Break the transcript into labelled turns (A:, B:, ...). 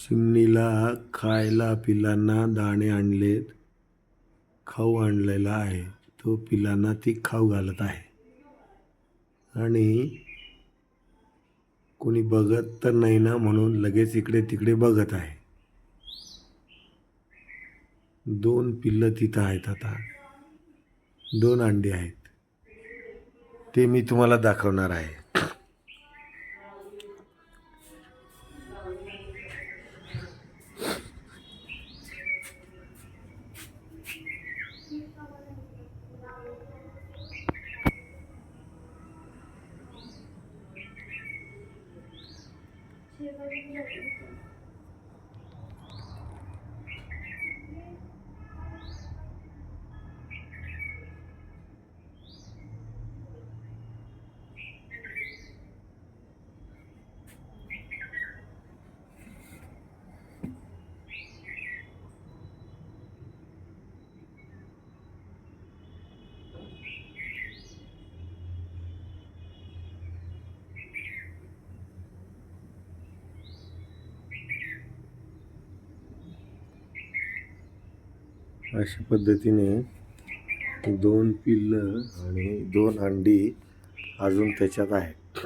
A: चिमणीला खायला पिलांना दाणे आणलेत. खाऊ आणलेला आहे. तो पिलांना ती खाऊ घालत आहे. आणि कोणी बघत तर नाही ना म्हणून लगेच इकडे तिकडे बघत आहे. 2 पिल्लं तिथं आहेत. आता 2 अंडी आहेत. ते मी तुम्हाला दाखवणार आहे. अशा पद्धतीने 2 पिल्लं आणि 2 अंडी अजून त्याच्यात आहेत.